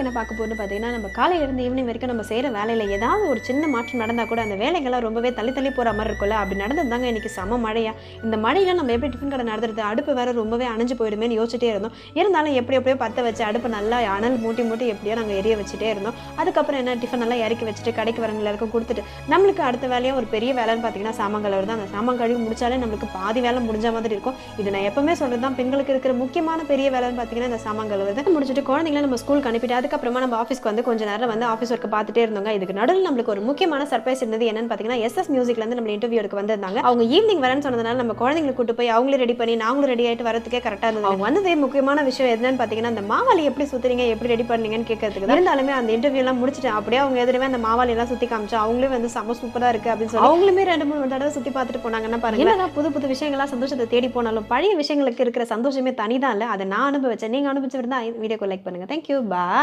என்ன பார்க்க போறோம்னு பார்த்தீங்கன்னா, நம்ம காலையிலேருந்து ஈவினிங் வரைக்கும் நம்ம செய்ற வேலையில ஏதாவது ஒரு சின்ன மாற்றம் நடந்தா கூட, அந்த வேலைகள்லாம் ரொம்பவே தள்ளி தள்ளி போற மாரி இருக்கும்ல. அப்படி நடந்ததுதாங்க இன்னைக்கு செம மழையா. இந்த மழையில நம்ம எப்படி டிஃபன் கடை நடத்துறது? அடுப்பு வேற ரொம்பவே அணைஞ்சு போயிடுமேன்னு யோசிச்சுட்டே இருந்தோம். இருந்தாலும் எப்படி எப்படியோ பத்த வச்சு அடுப்பு நல்லா அனல் மூட்டி மூட்டி எப்படியோ நாங்க எரிய வச்சுட்டே இருந்தோம். அதுக்கப்புறம் என்ன டிஃபன் எல்லாம் இறக்கி வச்சுட்டு கடைக்கு வரவங்க எல்லாருக்கும் குடுத்துட்டு, நம்மளுக்கு அடுத்த வேலையா ஒரு பெரிய வேலைன்னு பார்த்தீங்கன்னா, சாமான் கழுவுறது தான். அந்த சாமான் கழுவி முடிச்சாலே நம்மளுக்கு பாதி வேலை முடிஞ்ச மாதிரி இருக்கும். இது நான் எப்பவுமே சொல்றது தான், பெண்களுக்கு இருக்கிற முக்கியமான பெரிய வேலைன்னு பார்த்தீங்கன்னா, இந்த சாமான் கழுவுறது. முடிச்சுட்டு குழந்தைங்கள நம்ம ஸ்கூலுக்கு அனுப்பிட்டு அதுக்கப்புறமா நம்ம ஆஃபீஸ்க்கு வந்து கொஞ்ச நேரம் வந்து ஆஃபீஸ் ஒர்க் பார்த்துட்டே இருந்தோங்க. இதுக்கு நடுவில் நம்மளுக்கு ஒரு முக்கியமான சர்ப்ரைஸ் இருந்தது. என்னன்னு பார்த்தீங்கன்னா, எஸ்எஸ் மியூசிக்ல இருந்து நம்ம இன்டர்வியூ எடுக்க வந்திருந்தாங்க. அவங்க ஈவினிங் வரேன்னு சொன்னதுனால நம்ம குழந்தைங்களை கூட்டு போய் அவங்களே ரெடி பண்ணி நாங்களும் ரெடி ஆயிட்டு வரதுக்கே கரெக்டா இருந்தது. அவங்க வந்ததே முக்கியமான விஷயம் என்னன்னு பார்த்தீங்கன்னா, அந்த மாவாளி எப்படி சுத்துறீங்க, எப்படி ரெடி பண்ணீங்கன்னு கேட்கறதுக்கு தான். இருந்தாலுமே அந்த இன்டர்வியூ எல்லாம் முடிச்சுட்டு அப்படியே அவங்க எதிரவே அந்த மாவாளி எல்லாம் சுத்தி காமிச்சா அவங்களே வந்து செம சூப்பரா இருக்கு அப்படின்னு சொல்லி அவங்களுமே 2-3 தடவை சுத்தி பார்த்துட்டு போனாங்கன்னா பாருங்க. என்னதான் புது புது விஷயங்களா சந்தோஷத்தை தேடி போனாலும் பழைய விஷயங்களுக்கு இருக்கிற சந்தோஷமே தனிதான் இல்ல. அதை நான் அனுபவிச்சேன். நீங்க அனுபவிச்சிருந்தா வீடியோக்கு லைக் பண்ணுங்க. தேங்க்யூ. பாய்.